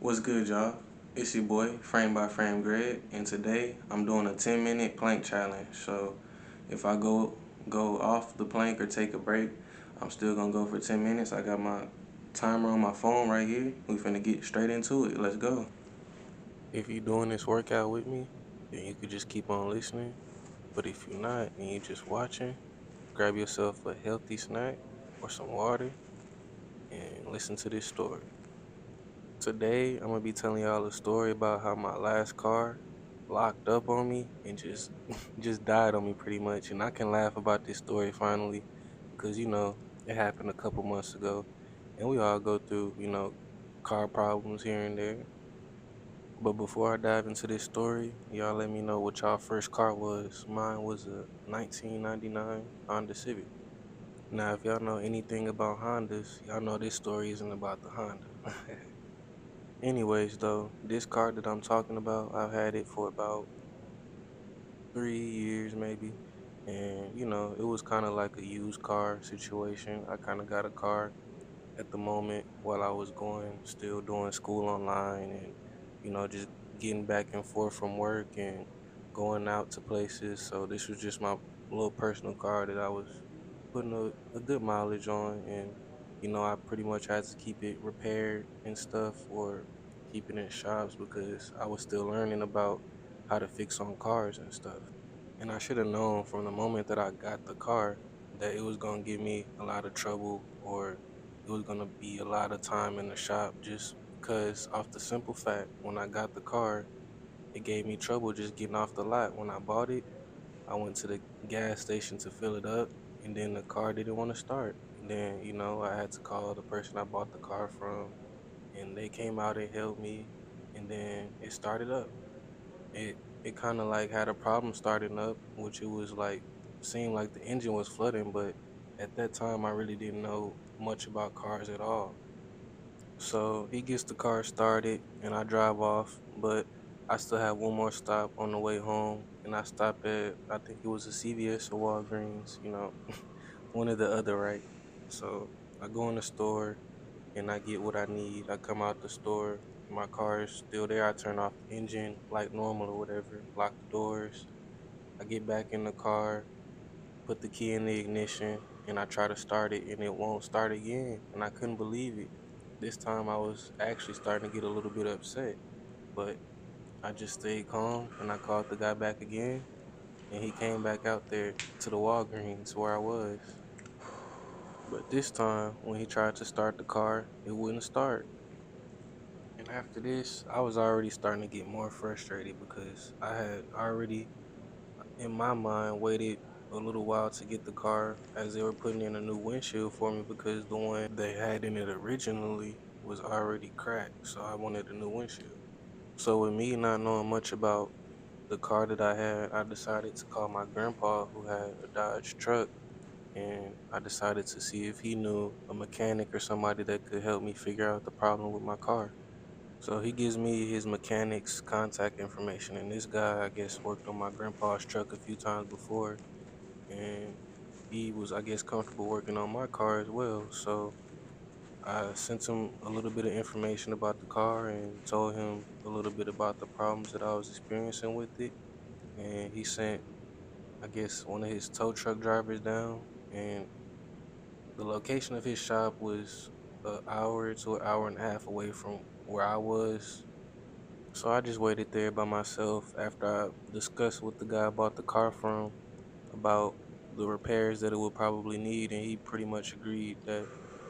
What's good, y'all? It's your boy, FramebyFrame-Greg, and today I'm doing a 10-minute plank challenge. So if I go off the plank or take a break, I'm still gonna go for 10 minutes. I got my timer on my phone right here. We finna get straight into it. Let's go. If you're doing this workout with me, then you could just keep on listening. But if you're not and you're just watching, grab yourself a healthy snack or some water and listen to this story. Today, I'm gonna be telling y'all a story about how my last car locked up on me and just just died on me pretty much. And I can laugh about this story finally because it happened a couple months ago, and we all go through car problems here and there. But before I dive into this story, y'all let me know what y'all first car was. Mine was a 1999 Honda Civic. Now, if y'all know anything about Hondas, y'all know this story isn't about the Honda. Anyways, though, this car that I'm talking about, I've had it for about 3 years maybe. And, it was kind of like a used car situation. I kind of got a car at the moment while I was still doing school online and, just getting back and forth from work and going out to places. So this was just my little personal car that I was putting a good mileage on. And, I pretty much had to keep it repaired and stuff or keep it in shops because I was still learning about how to fix on cars and stuff. And I should have known from the moment that I got the car that it was going to give me a lot of trouble or it was going to be a lot of time in the shop just because off the simple fact when I got the car, it gave me trouble just getting off the lot. When I bought it, I went to the gas station to fill it up and then the car didn't want to start. And then, I had to call the person I bought the car from and they came out and helped me and then it started up. It kind of like had a problem starting up, which it was like seemed like the engine was flooding, but at that time I really didn't know much about cars at all. So he gets the car started and I drive off, but I still have one more stop on the way home and I stop at I think it was a CVS or Walgreens, one or the other, right? So I go in the store and I get what I need. I come out the store, my car is still there. I turn off the engine like normal or whatever, lock the doors. I get back in the car, put the key in the ignition, and I try to start it and it won't start again. And I couldn't believe it. This time I was actually starting to get a little bit upset, but I just stayed calm and I called the guy back again and he came back out there to the Walgreens where I was. But this time when he tried to start the car, it wouldn't start. And after this, I was already starting to get more frustrated because I had already, in my mind, waited a little while to get the car as they were putting in a new windshield for me because the one they had in it originally was already cracked. So I wanted a new windshield. So with me not knowing much about the car that I had, I decided to call my grandpa who had a Dodge truck and I decided to see if he knew a mechanic or somebody that could help me figure out the problem with my car. So he gives me his mechanic's contact information, and this guy, I guess, worked on my grandpa's truck a few times before, and he was, I guess, comfortable working on my car as well. So I sent him a little bit of information about the car and told him a little bit about the problems that I was experiencing with it. And he sent, I guess, one of his tow truck drivers down, and the location of his shop was an hour to an hour and a half away from where I was. So I just waited there by myself after I discussed with the guy I bought the car from about the repairs that it would probably need, and he pretty much agreed that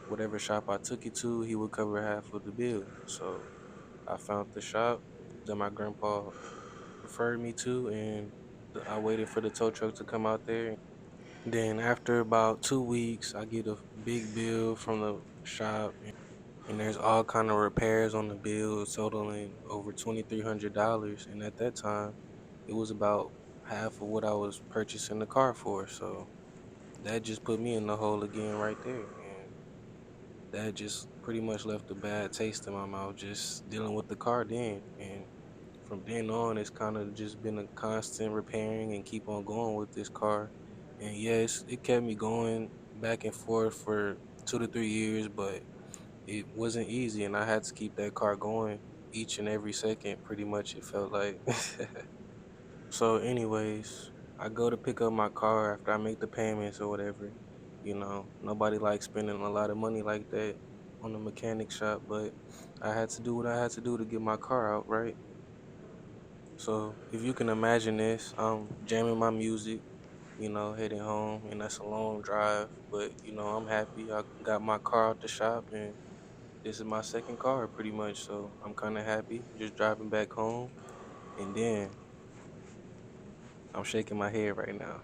whatever shop I took it to, he would cover half of the bill. So I found the shop that my grandpa referred me to, and I waited for the tow truck to come out there. Then after about 2 weeks, I get a big bill from the shop, and there's all kind of repairs on the bill totaling over $2,300. And at that time, it was about half of what I was purchasing the car for. So that just put me in the hole again right there. And that just pretty much left a bad taste in my mouth just dealing with the car then. And from then on, it's kind of just been a constant repairing and keep on going with this car. And yes, it kept me going back and forth for 2 to 3 years, but it wasn't easy and I had to keep that car going each and every second, pretty much it felt like. So, anyways, I go to pick up my car after I make the payments or whatever. Nobody likes spending a lot of money like that on the mechanic shop, but I had to do what I had to do to get my car out, right? So, if you can imagine this, I'm jamming my music, heading home, and that's a long drive, but I'm happy. I got my car out the shop, and this is my second car pretty much, so I'm kind of happy just driving back home, and then I'm shaking my head right now.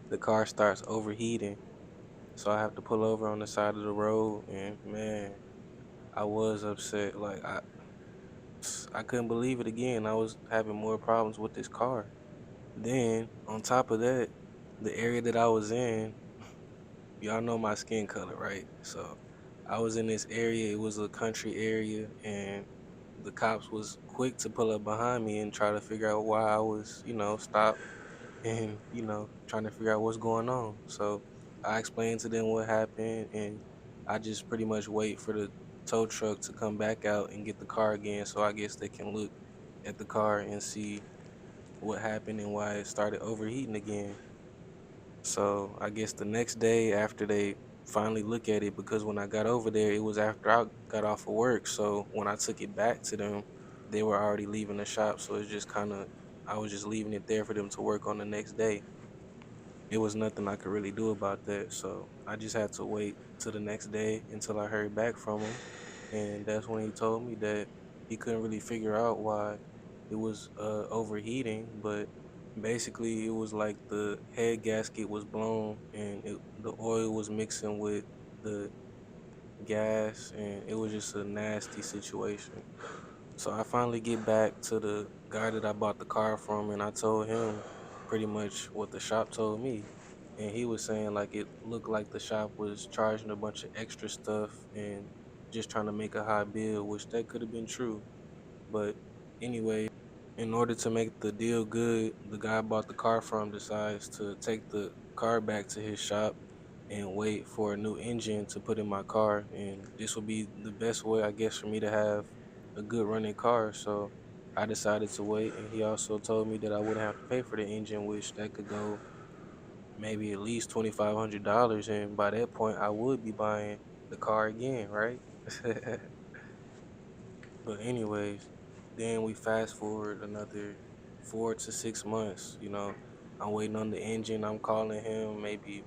The car starts overheating, so I have to pull over on the side of the road, and man, I was upset. Like I couldn't believe it again. I was having more problems with this car. Then on top of that, the area that I was in, y'all know my skin color, right? So I was in this area. It was a country area, and the cops was quick to pull up behind me and try to figure out why I was, stopped and trying to figure out what's going on. So I explained to them what happened, and I just pretty much wait for the tow truck to come back out and get the car again, so I guess they can look at the car and see what happened and why it started overheating again. So I guess the next day after they finally look at it, because when I got over there, it was after I got off of work. So when I took it back to them, they were already leaving the shop. So it's just kind of, I was just leaving it there for them to work on the next day. It was nothing I could really do about that. So I just had to wait till the next day until I heard back from him. And that's when he told me that he couldn't really figure out why it was overheating, but basically it was like the head gasket was blown and the oil was mixing with the gas, and it was just a nasty situation. So I finally get back to the guy that I bought the car from, and I told him pretty much what the shop told me. And he was saying like it looked like the shop was charging a bunch of extra stuff and just trying to make a high bill, which that could have been true. But anyway, in order to make the deal good, the guy I bought the car from decides to take the car back to his shop and wait for a new engine to put in my car. And this will be the best way, I guess, for me to have a good running car. So I decided to wait. And he also told me that I wouldn't have to pay for the engine, which that could go maybe at least $2,500. And by that point, I would be buying the car again, right? But anyways, then we fast forward another 4 to 6 months. I'm waiting on the engine. I'm calling him maybe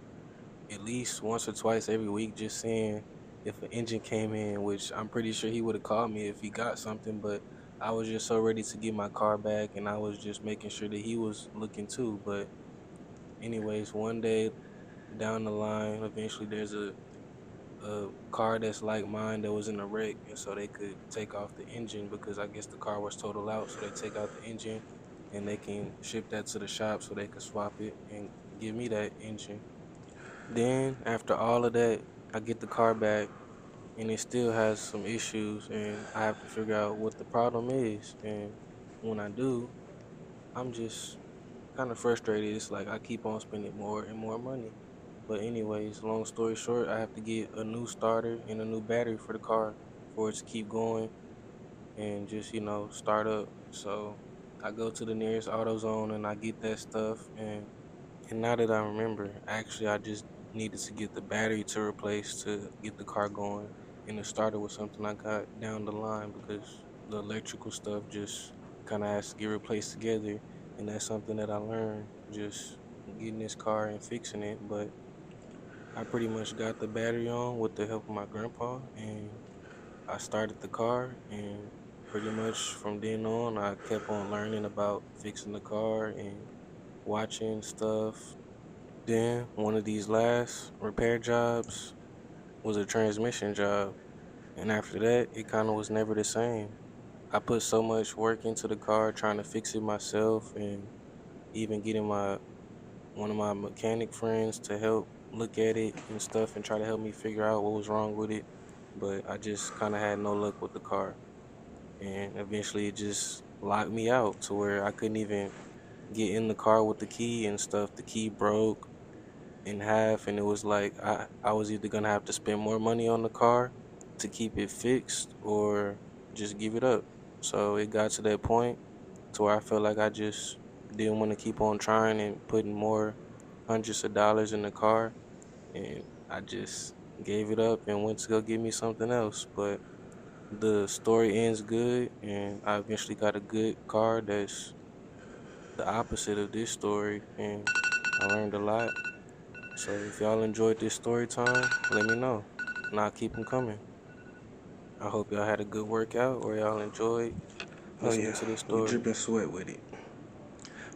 at least once or twice every week, just seeing if an engine came in, which I'm pretty sure he would have called me if he got something. But I was just so ready to get my car back, and I was just making sure that he was looking too. But anyways, one day down the line, eventually there's a car that's like mine that was in a wreck, and so they could take off the engine because I guess the car was totaled out. So they take out the engine and they can ship that to the shop so they can swap it and give me that engine. Then after all of that, I get the car back and it still has some issues, and I have to figure out what the problem is. And when I do, I'm just kind of frustrated. It's like I keep on spending more and more money. But anyways, long story short, I have to get a new starter and a new battery for the car for it to keep going and just, start up. So I go to the nearest AutoZone and I get that stuff, and now that I remember, actually I just needed to get the battery to replace to get the car going. And the starter was something I got down the line because the electrical stuff just kind of has to get replaced together. And that's something that I learned just getting this car and fixing it. But I pretty much got the battery on with the help of my grandpa, and I started the car. And pretty much from then on, I kept on learning about fixing the car and watching stuff. Then one of these last repair jobs was a transmission job. And after that, it kind of was never the same. I put so much work into the car trying to fix it myself, and even getting my one of my mechanic friends to help look at it and stuff and try to help me figure out what was wrong with it. But I just kind of had no luck with the car. And eventually it just locked me out to where I couldn't even get in the car with the key and stuff. The key broke in half, and it was like I was either gonna have to spend more money on the car to keep it fixed, or just give it up. So it got to that point to where I felt like I just didn't want to keep on trying and putting more hundreds of dollars in the car, and I just gave it up and went to go get me something else. But the story ends good, and I eventually got a good car that's the opposite of this story, and I learned a lot. So if y'all enjoyed this story time, let me know, and I'll keep them coming. I hope y'all had a good workout or y'all enjoyed Oh listening yeah, to this we story. dripping sweat with it.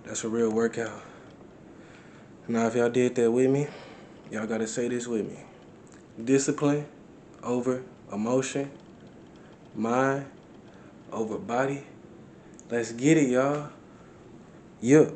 That's a real workout. Now, if y'all did that with me, y'all gotta say this with me: discipline over emotion, mind over body. Let's get it, y'all. Yup.